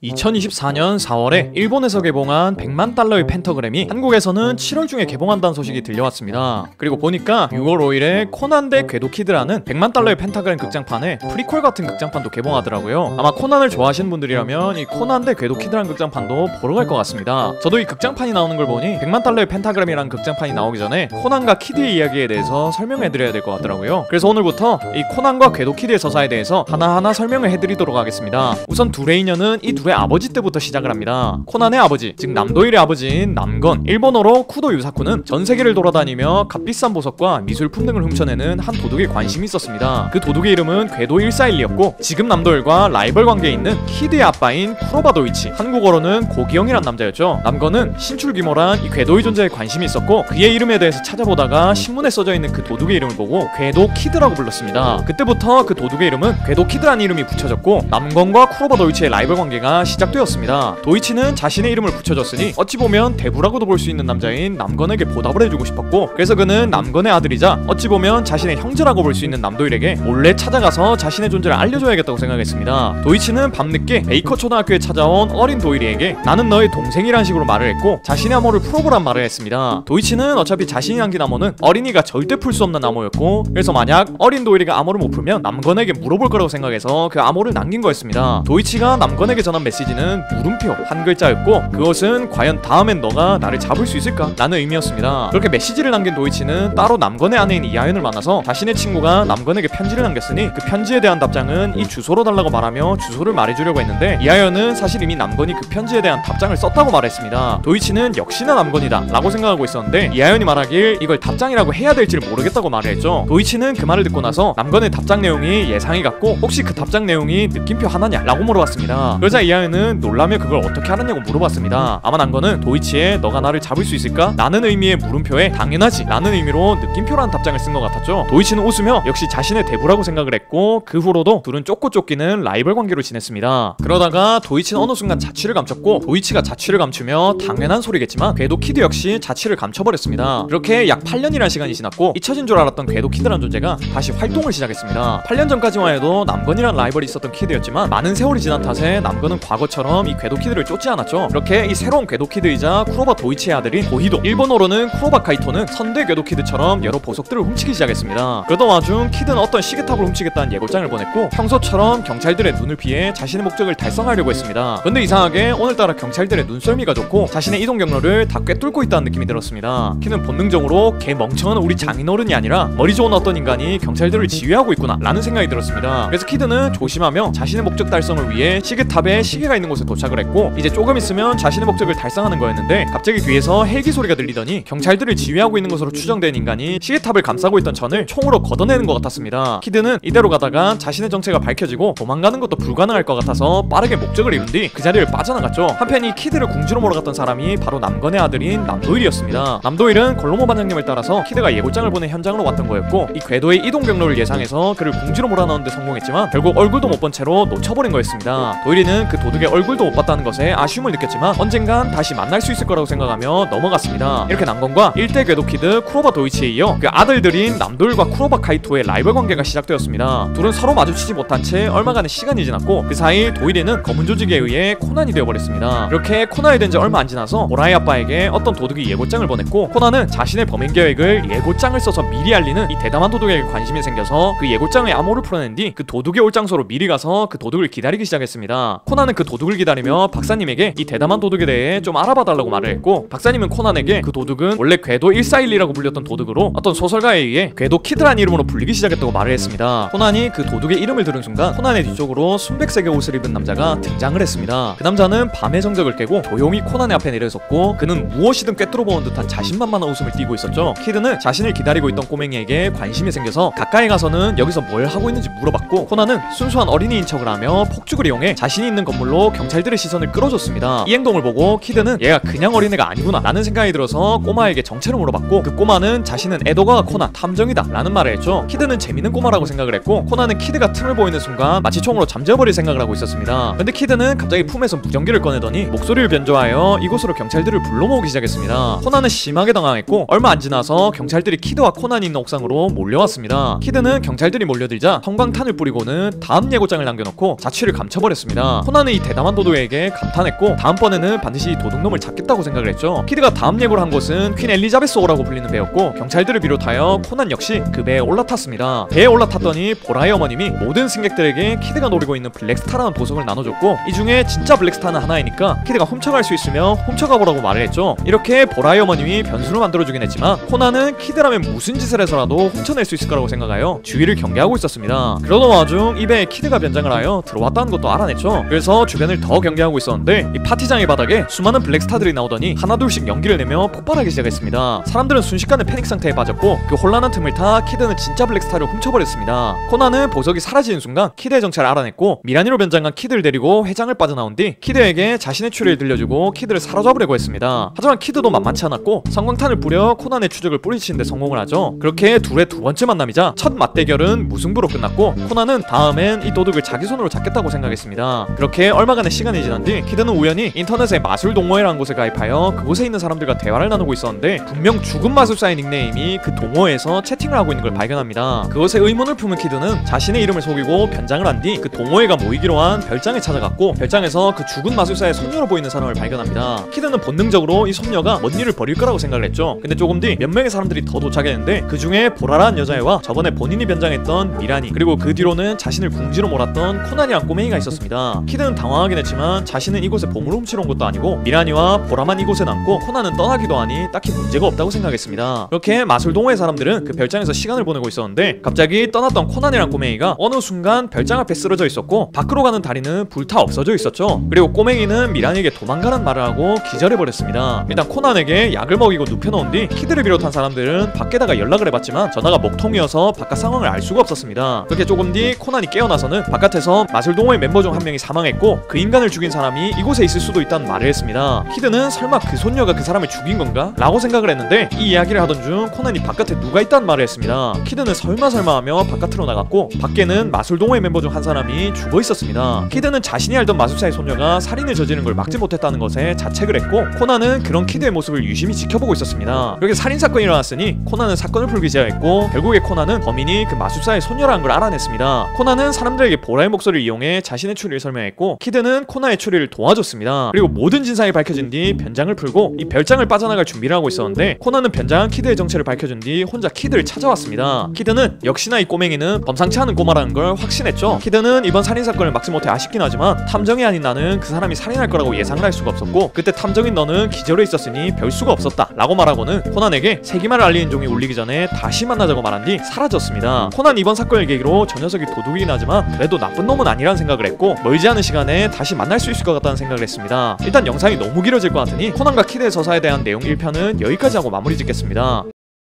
2024년 4월에 일본에서 개봉한 100만 달러의 펜타그램이 한국에서는 7월 중에 개봉한다는 소식이 들려왔습니다. 그리고 보니까 6월 5일에 코난 대 궤도키드라는 100만 달러의 펜타그램 극장판에 프리퀄 같은 극장판도 개봉하더라고요. 아마 코난을 좋아하시는 분들이라면 이 코난 대 궤도키드라는 극장판도 보러 갈 것 같습니다. 저도 이 극장판이 나오는 걸 보니 100만 달러의 펜타그램이라는 극장판이 나오기 전에 코난과 키드의 이야기에 대해서 설명해드려야 될 것 같더라고요. 그래서 오늘부터 이 코난과 궤도키드의 서사에 대해서 하나하나 설명을 해드리도록 하겠습니다. 우선 둘의 인연은 이 둘의 아버지 때부터 시작을 합니다. 코난의 아버지, 즉 남도일의 아버지인 남건, 일본어로 쿠도 유사쿠는 전세계를 돌아다니며 값비싼 보석과 미술품 등을 훔쳐내는 한 도둑에 관심이 있었습니다. 그 도둑의 이름은 궤도 141이었고 지금 남도일과 라이벌 관계에 있는 키드의 아빠인 쿠로바 도이치, 한국어로는 고기영이란 남자였죠. 남건은 신출귀몰한 이 궤도의 존재에 관심이 있었고 그의 이름에 대해서 찾아보다가 신문에 써져 있는 그 도둑의 이름을 보고 궤도 키드라고 불렀습니다. 그때부터 그 도둑의 이름은 궤도 키드라는 이름이 붙여졌고 남건과 쿠로바 도이치의 라이벌 관계가 시작되었습니다. 도이치는 자신의 이름을 붙여줬으니 어찌 보면 대부라고도 볼 수 있는 남자인 남건에게 보답을 해주고 싶었고 그래서 그는 남건의 아들이자 어찌 보면 자신의 형제라고 볼 수 있는 남도일에게 몰래 찾아가서 자신의 존재를 알려줘야겠다고 생각했습니다. 도이치는 밤늦게 베이커 초등학교에 찾아온 어린 도일이에게 나는 너의 동생이란 식으로 말을 했고 자신의 암호를 풀어보란 말을 했습니다. 도이치는 어차피 자신이 남긴 암호는 어린이가 절대 풀 수 없는 암호였고 그래서 만약 어린 도일이가 암호를 못 풀면 남건에게 물어볼 거라고 생각해서 그 암호를 남긴 거였습니다. 도이치가 남건에게 전한 메시지는 물음표 한 글자였고 그것은 과연 다음엔 너가 나를 잡을 수 있을까? 라는 의미였습니다. 그렇게 메시지를 남긴 도이치는 따로 남건의 아내인 이하연을 만나서 자신의 친구가 남건에게 편지를 남겼으니 그 편지에 대한 답장은 이 주소로 달라고 말하며 주소를 말해주려고 했는데 이하연은 사실 이미 남건이 그 편지에 대한 답장을 썼다고 말했습니다. 도이치는 역시나 남건이다 라고 생각하고 있었는데 이하연이 말하길 이걸 답장이라고 해야 될지를 모르겠다고 말을 했죠. 도이치는 그 말을 듣고 나서 남건의 답장 내용이 예상이 같고 혹시 그 답장 내용이 느낌표 하나냐? 라고 물어봤습니다. 그러자 이하연은 놀라며 그걸 어떻게 알았냐고 물어봤습니다. 아마 남건은 도이치의 너가 나를 잡을 수 있을까? 라는 의미의 물음표에 당연하지 라는 의미로 느낌표라는 답장을 쓴 것 같았죠. 도이치는 웃으며 역시 자신의 대부라고 생각을 했고 그 후로도 둘은 쫓고 쫓기는 라이벌 관계로 지냈습니다. 그러다가 도이치는 어느 순간 자취를 감췄고 도이치가 자취를 감추며 당연한 소리겠지만 궤도 키드 역시 자취를 감춰버렸습니다. 그렇게 약 8년이라는 시간이 지났고 잊혀진 줄 알았던 궤도 키드라는 존재가 다시 활동을 시작했습니다. 8년 전까지만 해도 남건이란 라이벌이 있었던 키드였지만 많은 세월이 지난 탓에 남건은 과거처럼 이 궤도 키드를 쫓지 않았죠. 그렇게 이 새로운 궤도 키드이자 쿠로바 도이치의 아들인 고히도, 일본어로는 쿠로바 카이토는 선대 궤도 키드처럼 여러 보석들을 훔치기 시작했습니다. 그러던 와중 키드는 어떤 시계탑을 훔치겠다는 예고장을 보냈고 평소처럼 경찰들의 눈을 피해 자신의 목적을 달성하려고 했습니다. 근데 이상하게 오늘따라 경찰들의 눈썰미가 좋고 자신의 이동 경로를 다 꿰뚫고 있다는 느낌이 들었습니다. 키는 본능적으로 걔 멍청한 우리 장인어른이 아니라 머리 좋은 어떤 인간이 경찰들을 지휘하고 있구나 라는 생각이 들었습니다. 그래서 키드는 조심하며 자신의 목적 달성을 위해 시계탑에 시계가 있는 곳에 도착을 했고 이제 조금 있으면 자신의 목적을 달성하는 거였는데 갑자기 뒤에서 헬기 소리가 들리더니 경찰들을 지휘하고 있는 것으로 추정된 인간이 시계탑을 감싸고 있던 천을 총으로 걷어내는 것 같았습니다. 키드는 이대로 가다가 자신의 정체가 밝혀지고 도망가는 것도 불가능할 것 같아서 빠르게 목적을 이룬 뒤 그 자리를 빠져나갔죠. 한편 이 키드를 궁지로 몰아갔던 사람이 바로 남건의 아들인 남도일이었습니다. 남도일은 걸로모 반장님을 따라서 키드가 예고장을 보낸 현장으로 왔던 거였고 이 궤도의 이동 경로를 예상해서 그를 궁지로 몰아넣는데 성공했지만 결국 얼굴도 못 본 채로 놓쳐버린 거였습니다. 도일이는 그 도둑의 얼굴도 못 봤다는 것에 아쉬움을 느꼈지만 언젠간 다시 만날 수 있을 거라고 생각하며 넘어갔습니다. 이렇게 남건과 1대 궤도 키드 쿠로바 도이치에 이어 그 아들들인 남도일과 쿠로바 카이토의 라이벌 관계가 시작되었습니다. 둘은 서로 마주치지 못한 채 얼마간의 시간이 지났고 그 사이 도일이는 검은 조직에 의해 코난이 되어버렸습니다. 이렇게 코난이 된 지 얼마 안 지나서 오라이 아빠에게 어떤 도둑이 예고장을 보냈고 코난은 자신의 범행 계획을 예고장을 써서 미리 알리는 이 대담한 도둑에게 관심이 생겨서 그 예고장의 암호를 풀어낸 뒤 그 도둑의 올 장소로 미리 가서 그 도둑을 기다리기 시작했습니다. 코난은 그 도둑을 기다리며 박사님에게 이 대담한 도둑에 대해 좀 알아봐달라고 말을 했고 박사님은 코난에게 그 도둑은 원래 궤도 141이라고 불렸던 도둑으로 어떤 소설가에 의해 궤도 키드라는 이름으로 불리기 시작했다고 말을 했습니다. 코난이 그 도둑의 이름을 들은 순간 코난의 뒤쪽으로 순백색의 옷을 입은 남자가 등장을 했습니다. 그 남자는 밤의 정적을 깨고 조용히 코난의 앞에 내려섰고 그는 무엇이든 꿰뚫어보는 듯한 자신만만한 웃음을 띠고 있었죠. 키드는 자신을 기다리고 있던 꼬맹이에게 관심이 생겨서 가까이 가서는 여기서 뭘 하고 있는지 물어봤고 코난은 순수한 어린이인 척을 하며 폭죽을 이용해 자신이 있는 건물로 경찰들의 시선을 끌어줬습니다. 이 행동을 보고 키드는 얘가 그냥 어린애가 아니구나 라는 생각이 들어서 꼬마에게 정체를 물어봤고 그 꼬마는 자신은 에도가 코난 탐정이다 라는 말을 했죠. 키드는 재밌는 꼬마라고 생각을 했고 코난은 키드가 틈을 보이는 순간 마치 총으로 잠재워버릴 생각을 하고 있었습니다. 근데 키드는 갑자기 품에서 무전기를 꺼내더니 목소리를 변조하여 이곳으로 경찰들을 불러 모으기 시작했습니다. 코난은 심하게 당황했고 얼마 안 지나서 경찰들이 키드와 코난이 있는 옥상으로 몰려왔습니다. 키드는 경찰들이 몰려들자 성광탄을 뿌리고는 다음 예고장을 남겨놓고 자취를 감춰버렸습니다. 코난은 코난은 이 대담한 도둑에게 감탄했고 다음번에는 반드시 이 도둑놈을 잡겠다고 생각을 했죠. 키드가 다음 예고를 한 곳은 퀸 엘리자베스호라고 불리는 배였고 경찰들을 비롯하여 코난 역시 그 배에 올라탔습니다. 배에 올라탔더니 보라의 어머님이 모든 승객들에게 키드가 노리고 있는 블랙스타라는 보석을 나눠줬고 이 중에 진짜 블랙스타는 하나이니까 키드가 훔쳐갈 수 있으면 훔쳐가보라고 말을 했죠. 이렇게 보라의 어머님이 변수를 만들어주긴 했지만 코난은 키드라면 무슨 짓을 해서라도 훔쳐낼 수 있을 거라고 생각하여 주위를 경계하고 있었습니다. 그러던 와중 이 배에 키드가 변장을 하여 들어왔다는 것도 알아냈죠. 그래서 주변을 더 경계하고 있었는데 이 파티장의 바닥에 수많은 블랙스타들이 나오더니 하나둘씩 연기를 내며 폭발하기 시작했습니다. 사람들은 순식간에 패닉 상태에 빠졌고 그 혼란한 틈을 타 키드는 진짜 블랙스타를 훔쳐버렸습니다. 코난은 보석이 사라지는 순간 키드의 정체를 알아냈고 미라니로 변장한 키드를 데리고 회장을 빠져나온 뒤 키드에게 자신의 추리를 들려주고 키드를 사로잡으려고 했습니다. 하지만 키드도 만만치 않았고 성광탄을 뿌려 코난의 추적을 뿌리치는데 성공을 하죠. 그렇게 둘의 두 번째 만남이자 첫 맞대결은 무승부로 끝났고 코난은 다음엔 이 도둑을 자기 손으로 잡겠다고 생각했습니다. 그렇게 얼마간의 시간이 지난 뒤 키드는 우연히 인터넷에 마술 동호회라는 곳에 가입하여 그곳에 있는 사람들과 대화를 나누고 있었는데 분명 죽은 마술사의 닉네임이 그 동호회에서 채팅을 하고 있는 걸 발견합니다. 그것에 의문을 품은 키드는 자신의 이름을 속이고 변장을 한 뒤 그 동호회가 모이기로 한 별장에 찾아갔고 별장에서 그 죽은 마술사의 손녀로 보이는 사람을 발견합니다. 키드는 본능적으로 이 손녀가 뭔 일을 벌일 거라고 생각을 했죠. 근데 조금 뒤 몇 명의 사람들이 더 도착했는데 그 중에 보라라는 여자애와 저번에 본인이 변장했던 미라니 그리고 그 뒤로는 자신을 궁지로 몰았던 코난이란 꼬맹이가 있었습니다. 키드는 당황하긴 했지만 자신은 이곳에 보물을 훔치러 온 것도 아니고 미라니와 보라만 이곳에 남고 코난은 떠나기도 하니 딱히 문제가 없다고 생각했습니다. 그렇게 마술 동호회 사람들은 그 별장에서 시간을 보내고 있었는데 갑자기 떠났던 코난이란 꼬맹이가 어느 순간 별장 앞에 쓰러져 있었고 밖으로 가는 다리는 불타 없어져 있었죠. 그리고 꼬맹이는 미라니에게 도망가는 말을 하고 기절해버렸습니다. 일단 코난에게 약을 먹이고 눕혀놓은 뒤 키드를 비롯한 사람들은 밖에다가 연락을 해봤지만 전화가 먹통이어서 바깥 상황을 알 수가 없었습니다. 그렇게 조금 뒤 코난이 깨어나서는 바깥에서 마술 동호회 멤버 중 한 명이 사망했고 그 인간을 죽인 사람이 이곳에 있을 수도 있다는 말을 했습니다. 키드는 설마 그 손녀가 그 사람을 죽인 건가? 라고 생각을 했는데 이 이야기를 하던 중 코난이 바깥에 누가 있다는 말을 했습니다. 키드는 설마 하며 바깥으로 나갔고 밖에는 마술 동호회 멤버 중 한 사람이 죽어 있었습니다. 키드는 자신이 알던 마술사의 손녀가 살인을 저지른 걸 막지 못했다는 것에 자책을 했고 코난은 그런 키드의 모습을 유심히 지켜보고 있었습니다. 그렇게 살인사건이 일어났으니 코난은 사건을 풀기 시작했고 결국에 코난은 범인이 그 마술사의 손녀라는 걸 알아냈습니다. 코난은 사람들에게 보라의 목소리를 이용해 자신의 추리를 설명했고 키드는 코난의 추리를 도와줬습니다. 그리고 모든 진상이 밝혀진 뒤 변장을 풀고 이 별장을 빠져나갈 준비를 하고 있었는데 코난은 변장한 키드의 정체를 밝혀준 뒤 혼자 키드를 찾아왔습니다. 키드는 역시나 이 꼬맹이는 범상치 않은 꼬마라는 걸 확신했죠. 키드는 이번 살인사건을 막지 못해 아쉽긴 하지만 탐정이 아닌 나는 그 사람이 살인할 거라고 예상을 할 수가 없었고 그때 탐정인 너는 기절해 있었으니 별 수가 없었다 라고 말하고는 코난에게 세기말을 알리는 종이 울리기 전에 다시 만나자고 말한 뒤 사라졌습니다. 코난 이번 사건을 계기로 저 녀석이 도둑이긴 하지만 그래도 나쁜 놈은 아니라는 생각을 했고 멀지 않은 시간에 다시 만날 수 있을 것 같다는 생각을 했습니다. 일단 영상이 너무 길어질 것 같으니 코난과 키드의 서사에 대한 내용 1편은 여기까지 하고 마무리 짓겠습니다.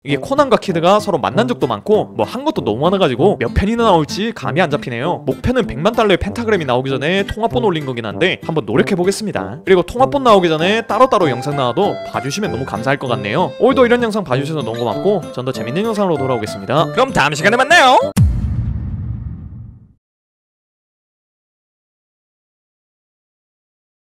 이게 코난과 키드가 서로 만난 적도 많고 뭐 한 것도 너무 많아가지고 몇 편이나 나올지 감이 안 잡히네요. 목표는 100만 달러의 펜타그램이 나오기 전에 통합본 올린 거긴 한데 한번 노력해보겠습니다. 그리고 통합본 나오기 전에 따로따로 영상 나와도 봐주시면 너무 감사할 것 같네요. 오늘도 이런 영상 봐주셔서 너무 고맙고 전 더 재밌는 영상으로 돌아오겠습니다. 그럼 다음 시간에 만나요.